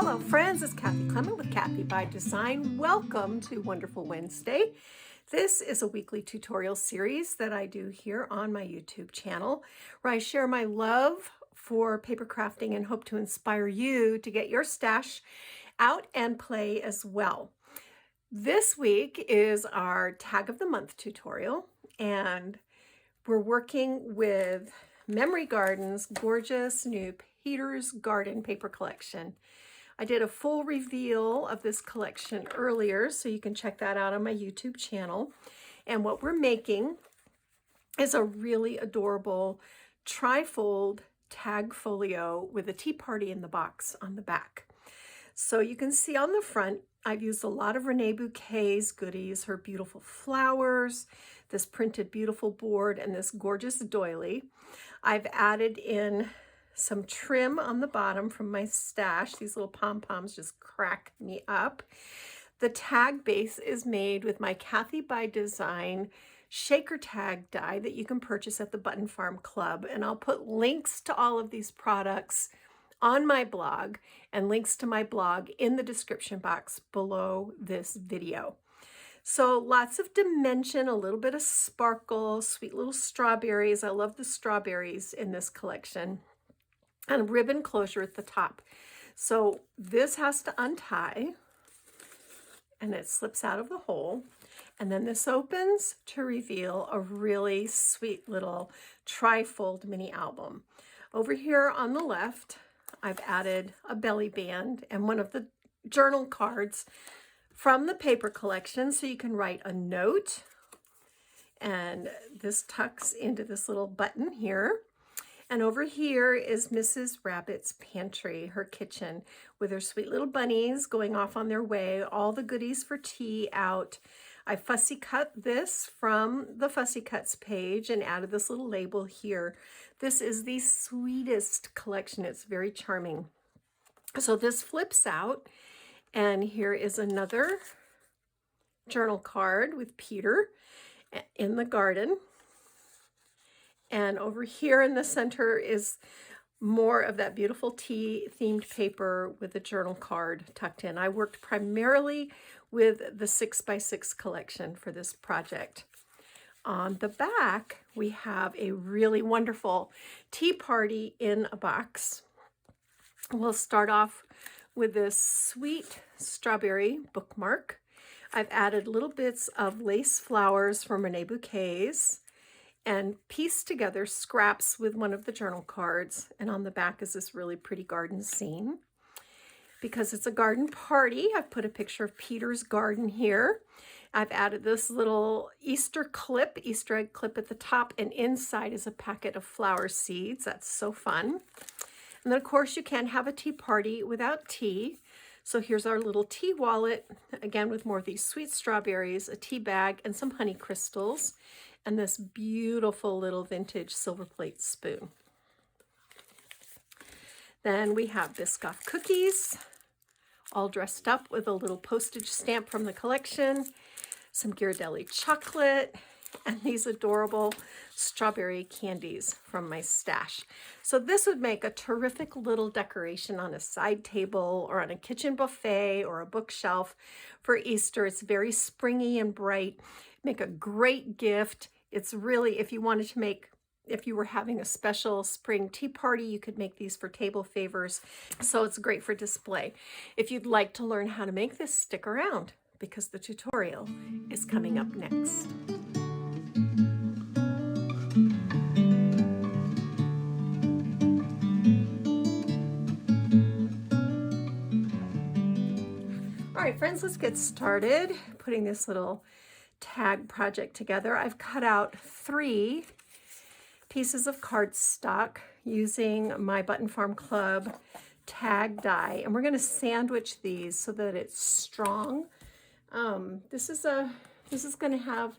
Hello friends, it's Kathy Clement with Kathy by Design. Welcome to Wonderful Wednesday. This is a weekly tutorial series that I do here on my YouTube channel where I share my love for paper crafting and hope to inspire you to get your stash out and play as well. This week is our Tag of the Month tutorial, and we're working with Memory Garden's gorgeous new Peter's Garden paper collection. I did a full reveal of this collection earlier, so you can check that out on my YouTube channel. And what we're making is a really adorable trifold tag folio with a tea party in the box on the back. So you can see on the front, I've used a lot of Renee Bouquet's goodies, her beautiful flowers, this printed beautiful board, and this gorgeous doily. I've added in some trim on the bottom from my stash. These little pom-poms just crack me up. The tag base is made with my Kathy by Design shaker tag die that you can purchase at the Button Farm Club. And I'll put links to all of these products on my blog and links to my blog in the description box below this video. So lots of dimension, a little bit of sparkle, sweet little strawberries. I love the strawberries in this collection. And ribbon closure at the top. So this has to untie and it slips out of the hole. And then this opens to reveal a really sweet little trifold mini album. Over here on the left, I've added a belly band and one of the journal cards from the paper collection, so you can write a note. And this tucks into this little button here. And over here is Mrs. Rabbit's pantry, her kitchen, with her sweet little bunnies going off on their way, all the goodies for tea out. I fussy cut this from the Fussy Cuts page and added this little label here. This is the sweetest collection. It's very charming. So this flips out, and here is another journal card with Peter in the garden. And over here in the center is more of that beautiful tea themed paper with a journal card tucked in. I worked primarily with the 6x6 collection for this project. On the back, we have a really wonderful tea party in a box. We'll start off with this sweet strawberry bookmark. I've added little bits of lace flowers from Renee Bouquet's and pieced together scraps with one of the journal cards. And on the back is this really pretty garden scene. Because it's a garden party, I've put a picture of Peter's garden here. I've added this little Easter egg clip at the top, and inside is a packet of flower seeds. That's so fun. And then of course you can't have a tea party without tea. So here's our little tea wallet, again with more of these sweet strawberries, a tea bag, and some honey crystals, and this beautiful little vintage silver plate spoon. Then we have Biscoff cookies, all dressed up with a little postage stamp from the collection, some Ghirardelli chocolate, and these adorable strawberry candies from my stash. So this would make a terrific little decoration on a side table or on a kitchen buffet or a bookshelf for Easter. It's very springy and bright. Make a great gift. It's really, if you were having a special spring tea party, you could make these for table favors. So it's great for display. If you'd like to learn how to make this, stick around because the tutorial is coming up next. All right, friends, let's get started putting this little tag project together. I've cut out 3 pieces of cardstock using my Button Farm Club tag die, and we're going to sandwich these so that it's strong. This is going to have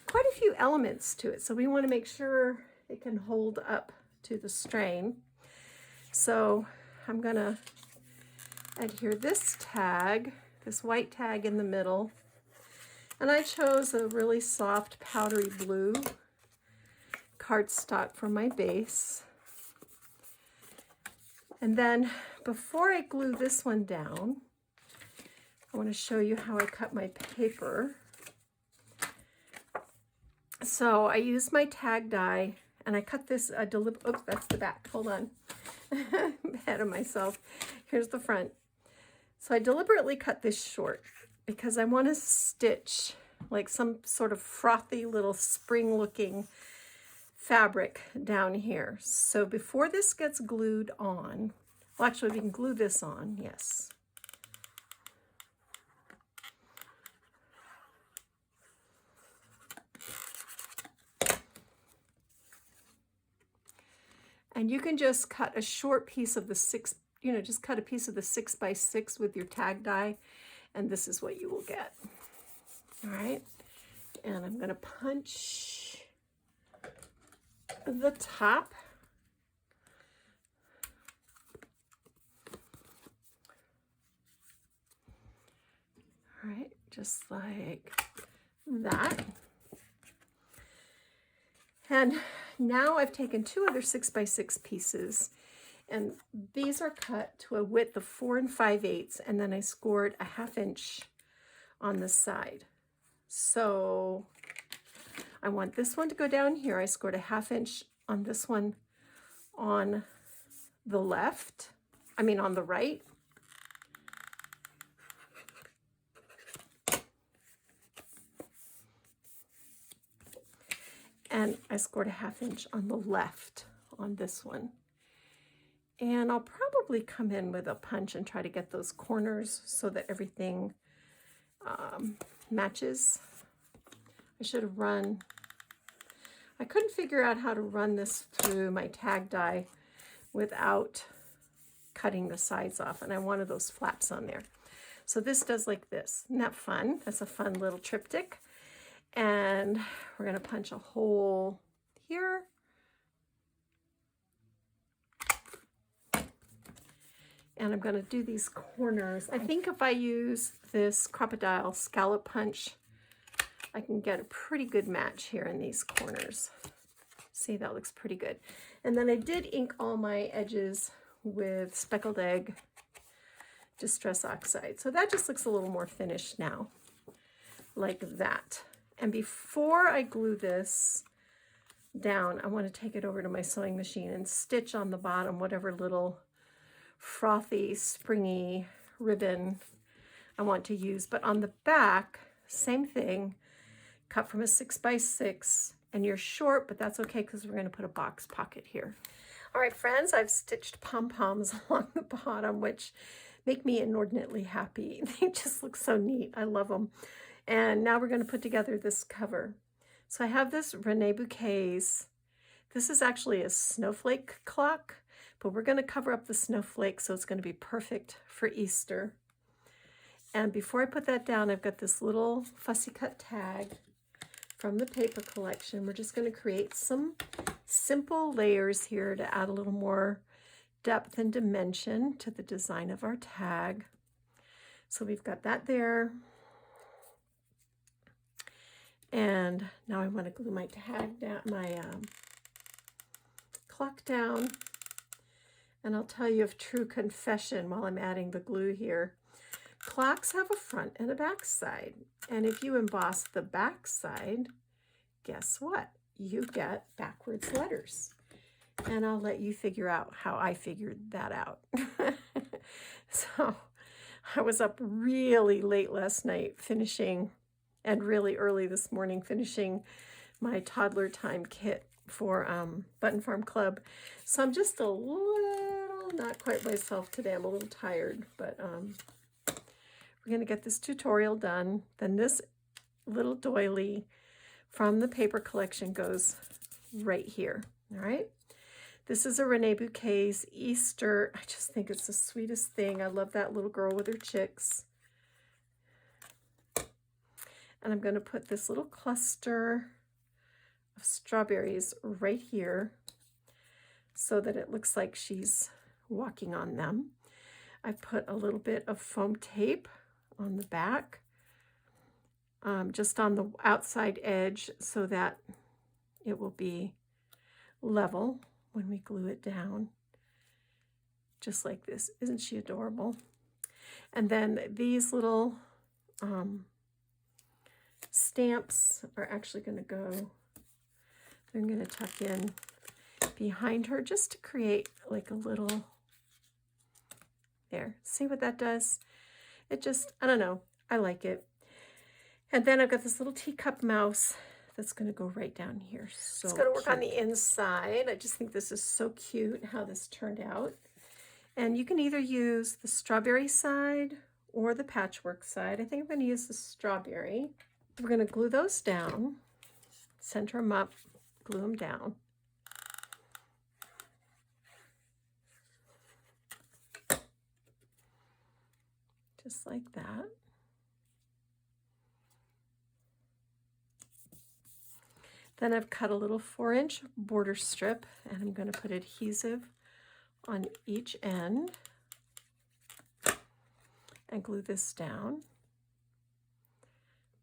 quite a few elements to it, so we want to make sure it can hold up to the strain. So I'm going to adhere this tag, this white tag in the middle, and I chose a really soft powdery blue cardstock for my base. And then before I glue this one down, I want to show you how I cut my paper. So I used my tag die and I cut this oops, that's the back. Hold on. I'm ahead of myself. Here's the front. So I deliberately cut this short because I want to stitch like some sort of frothy little spring looking fabric down here. So before this gets glued on, well, actually we can glue this on, yes. And you can just cut a short piece of the just cut a piece of the 6x6 with your tag die, and this is what you will get. All right, and I'm gonna punch the top. All right, just like that. And now I've taken two other 6x6 pieces, and these are cut to a width of 4 5/8, and then I scored a 1/2 inch on the side. So I want this one to go down here. I scored a 1/2 inch on this one on the left, on the right. And I scored a 1/2 inch on the left on this one. And I'll probably come in with a punch and try to get those corners so that everything matches. I should have I couldn't figure out how to run this through my tag die without cutting the sides off, and I wanted those flaps on there. So this does like this. Isn't that fun? That's a fun little triptych. And we're going to punch a hole here. And I'm going to do these corners. I think if I use this crocodile scallop punch, I can get a pretty good match here in these corners. See, that looks pretty good. And then I did ink all my edges with speckled egg distress oxide. So that just looks a little more finished now, like that. And before I glue this down, I want to take it over to my sewing machine and stitch on the bottom whatever little frothy, springy ribbon I want to use. But on the back, same thing, cut from a 6x6, and you're short, but that's okay because we're going to put a box pocket here. All right, friends, I've stitched pom-poms along the bottom, which make me inordinately happy. They just look so neat. I love them. And now we're going to put together this cover. So I have this Rene Bouquets. This is actually a snowflake clock, but we're going to cover up the snowflake, so it's going to be perfect for Easter. And before I put that down, I've got this little fussy cut tag from the paper collection. We're just going to create some simple layers here to add a little more depth and dimension to the design of our tag. So we've got that there. And now I want to glue my tag down, my clock down. And I'll tell you a true confession while I'm adding the glue here. Clocks have a front and a back side. And if you emboss the back side, guess what? You get backwards letters. And I'll let you figure out how I figured that out. So I was up really late last night finishing, and really early this morning finishing my toddler time kit for Button Farm Club. So I'm just a little not quite myself today. I'm a little tired, but we're going to get this tutorial done. Then this little doily from the paper collection goes right here. All right. This is a Rene Bouquets Easter. I just think it's the sweetest thing. I love that little girl with her chicks. And I'm going to put this little cluster of strawberries right here so that it looks like she's walking on them. I put a little bit of foam tape on the back, just on the outside edge so that it will be level when we glue it down. just like this. Isn't she adorable? And then these little stamps are actually going to go, I'm going to tuck in behind her just to create like a little, there. See what that does? It just, I don't know, I like it. And then I've got this little teacup mouse that's going to go right down here. So it's going to work on the inside. I just think this is so cute how this turned out. And you can either use the strawberry side or the patchwork side. I think I'm going to use the strawberry. We're going to glue those down, center them up, glue them down. Just like that. Then I've cut a little 4-inch border strip, and I'm going to put adhesive on each end and glue this down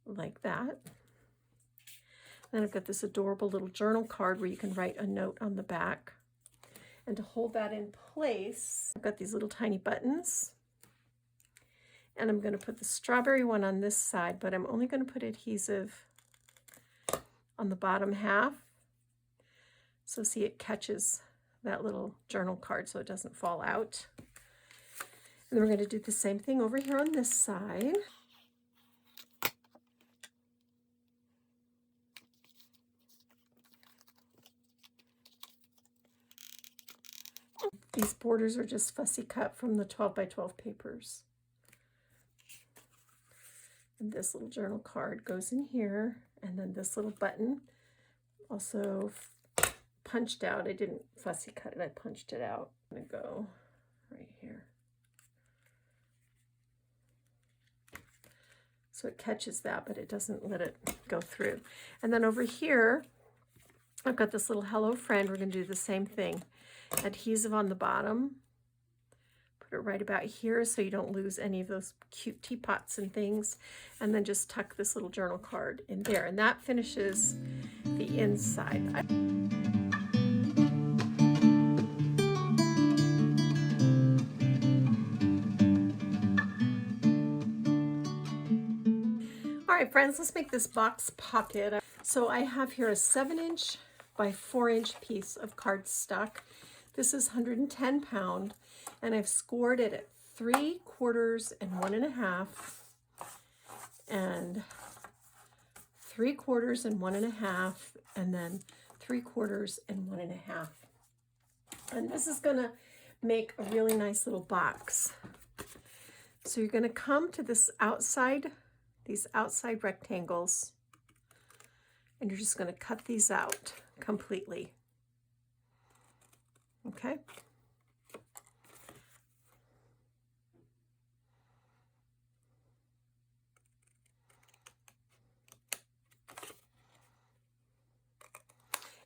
like that. Then I've got this adorable little journal card where you can write a note on the back. And to hold that in place, I've got these little tiny buttons. And I'm going to put the strawberry one on this side, but I'm only going to put adhesive on the bottom half. So see, it catches that little journal card so it doesn't fall out. And then we're going to do the same thing over here on this side. These borders are just fussy cut from the 12 by 12 papers. And this little journal card goes in here, and then this little button also punched out. I didn't fussy cut it, I punched it out. I'm gonna go right here. So it catches that, but it doesn't let it go through. And then over here, I've got this little Hello Friend. We're gonna do the same thing. Adhesive on the bottom. Put it right about here so you don't lose any of those cute teapots and things. And then just tuck this little journal card in there. And that finishes the inside. All right, friends, let's make this box pocket. So I have here a 7-inch by 4-inch piece of cardstock. This is 110 pound, and I've scored it at 3/4 and 1.5, and 3/4 and 1.5, and then 3/4 and 1.5. And this is gonna make a really nice little box. So you're gonna come to this outside, these outside rectangles, and you're just gonna cut these out completely. Okay.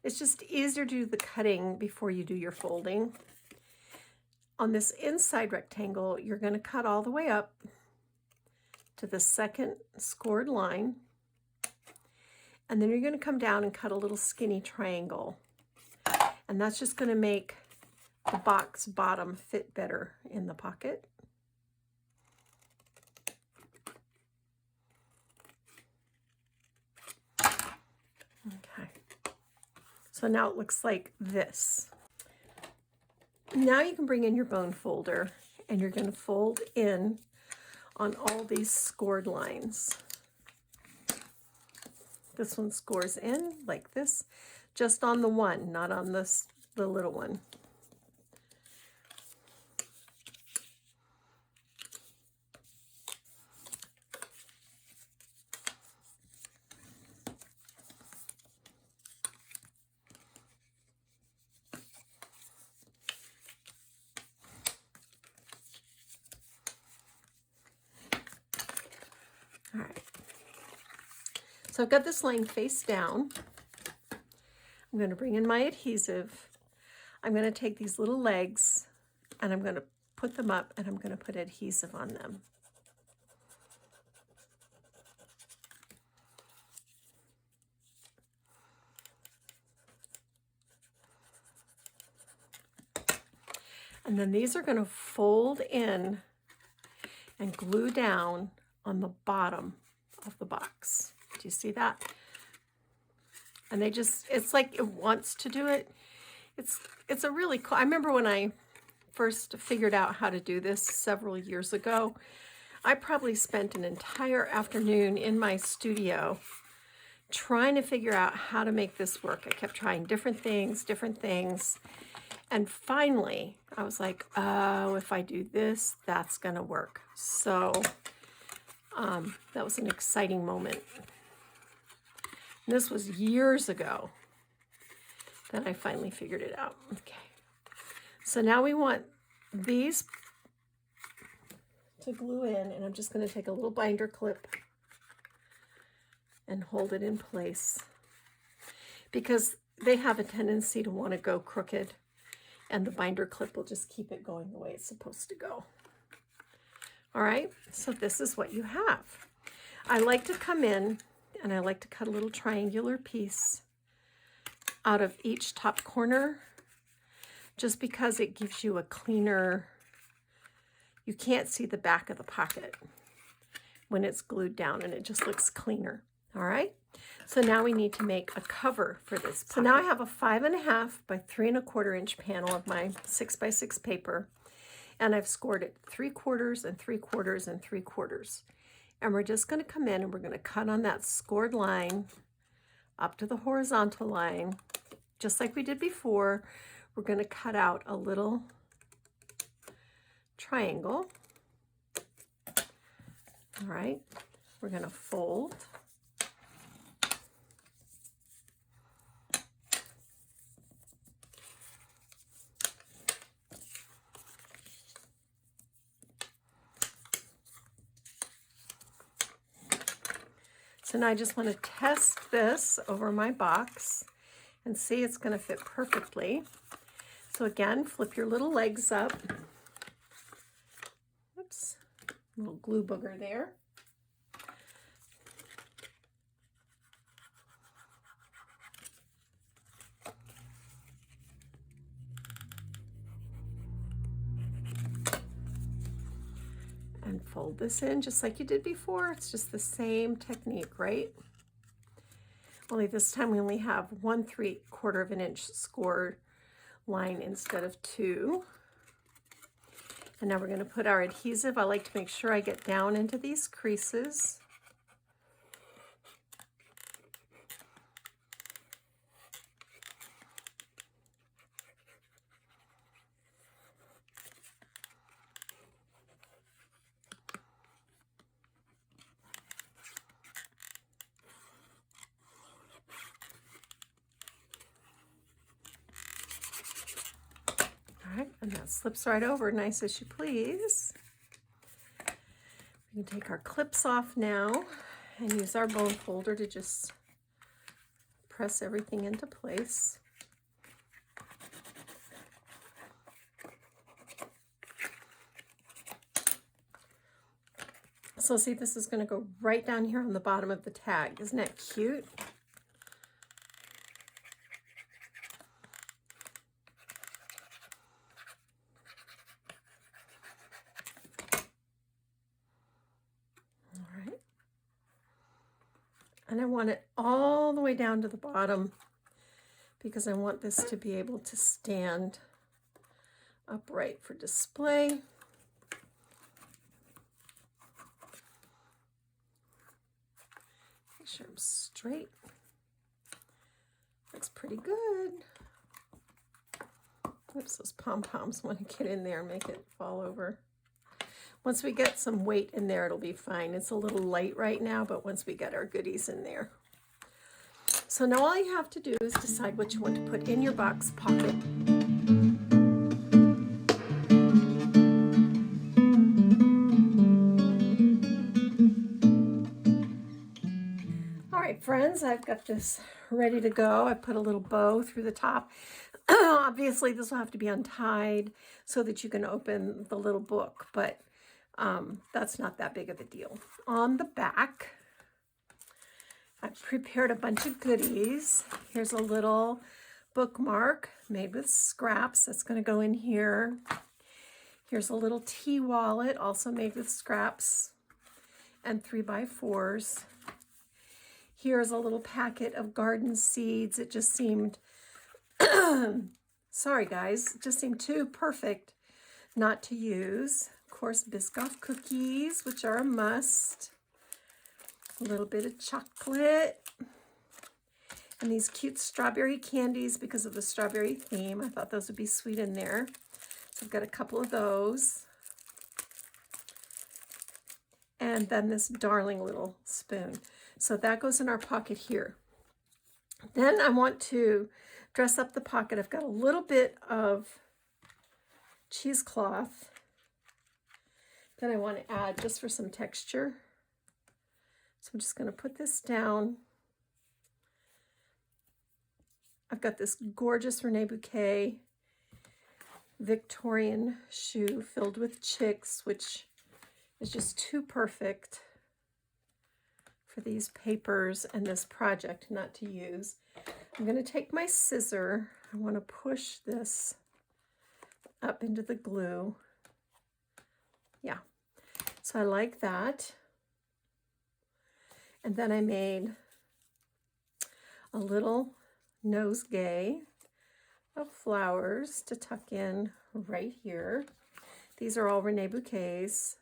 It's just easier to do the cutting before you do your folding. On this inside rectangle, you're going to cut all the way up to the second scored line. And then you're going to come down and cut a little skinny triangle. And that's just going to make the box bottom fit better in the pocket. Okay. So now it looks like this. Now you can bring in your bone folder, and you're going to fold in on all these scored lines. This one scores in like this, just on the one, not on the little one. All right. So I've got this line face down. I'm going to bring in my adhesive. I'm going to take these little legs and I'm going to put them up, and I'm going to put adhesive on them. And then these are going to fold in and glue down on the bottom of the box. Do you see that? And they just, it's like it wants to do it. It's a really cool, I remember when I first figured out how to do this several years ago, I probably spent an entire afternoon in my studio trying to figure out how to make this work. I kept trying different things. And finally, I was like, oh, if I do this, that's going to work. So that was an exciting moment. And this was years ago that I finally figured it out. Okay. So now we want these to glue in, and I'm just going to take a little binder clip and hold it in place because they have a tendency to want to go crooked, and the binder clip will just keep it going the way it's supposed to go. All right, so this is what you have. I like to come in and I like to cut a little triangular piece out of each top corner just because it gives you a cleaner, you can't see the back of the pocket when it's glued down, and it just looks cleaner. All right, so now we need to make a cover for this pocket. So now I have a 5.5 by 3 1/4 inch panel of my 6 by 6 paper, and I've scored it 3/4 and 3/4 and 3/4. And we're just going to come in and we're going to cut on that scored line up to the horizontal line, just like we did before. We're going to cut out a little triangle. All right, we're going to fold. So now I just want to test this over my box and see it's going to fit perfectly. So again, flip your little legs up. Oops, little glue booger there. And fold this in just like you did before. It's just the same technique, right? Only this time we only have 1/3 inch score line instead of 2. And now we're going to put our adhesive. I like to make sure I get down into these creases. All right, and that slips right over, nice as you please. We can take our clips off now and use our bone folder to just press everything into place. So see, this is going to go right down here on the bottom of the tag. Isn't that cute? And I want it all the way down to the bottom because I want this to be able to stand upright for display. Make sure I'm straight. Looks pretty good. Oops, those pom-poms want to get in there and make it fall over. Once we get some weight in there, it'll be fine. It's a little light right now, but once we get our goodies in there. So now all you have to do is decide what you want to put in your box pocket. All right, friends, I've got this ready to go. I put a little bow through the top. Obviously, this will have to be untied so that you can open the little book, but that's not that big of a deal. On the back, I've prepared a bunch of goodies. Here's a little bookmark made with scraps that's going to go in here. Here's a little tea wallet, also made with scraps and 3x4s. Here's a little packet of garden seeds. It just seemed, sorry guys, it just seemed too perfect not to use. Of course, Biscoff cookies, which are a must. A little bit of chocolate. And these cute strawberry candies because of the strawberry theme. I thought those would be sweet in there. So I've got a couple of those. And then this darling little spoon. So that goes in our pocket here. Then I want to dress up the pocket. I've got a little bit of cheesecloth that I want to add just for some texture. So I'm just going to put this down. I've got this gorgeous Rene Bouquet Victorian shoe filled with chicks, which is just too perfect for these papers and this project not to use. I'm going to take my scissor. I want to push this up into the glue. Yeah, so I like that. And then I made a little nosegay of flowers to tuck in right here. These are all Rene Bouquets,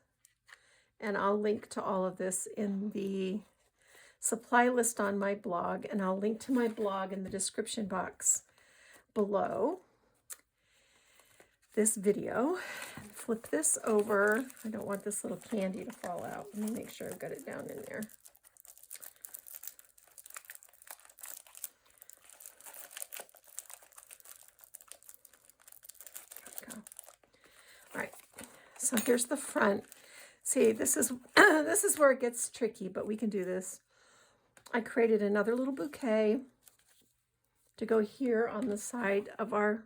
and I'll link to all of this in the supply list on my blog, and I'll link to my blog in the description box below this video. Flip this over. I don't want this little candy to fall out. Let me make sure I've got it down in there. So here's the front. See, this is this is where it gets tricky, but we can do this. I created another little bouquet to go here on the side of our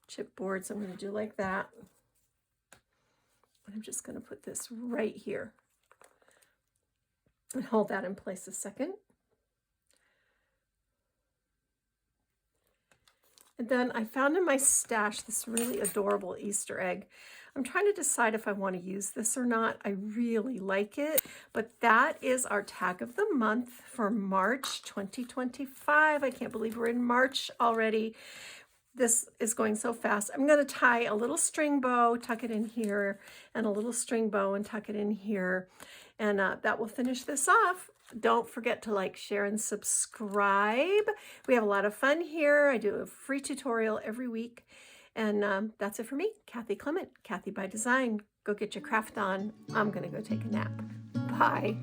chipboard. So I'm going to do like that. And I'm just going to put this right here and hold that in place a second. And then I found in my stash this really adorable Easter egg. I'm trying to decide if I want to use this or not. I really like it, but that is our tag of the month for March 2025. I can't believe we're in March already. This is going so fast. I'm going to tie a little string bow, tuck it in here, and a little string bow and tuck it in here. And that will finish this off. Don't forget to like, share, and subscribe. We have a lot of fun here. I do a free tutorial every week. And that's it for me, Kathy Clement, Kathy by Design. Go get your craft on. I'm going to go take a nap. Bye.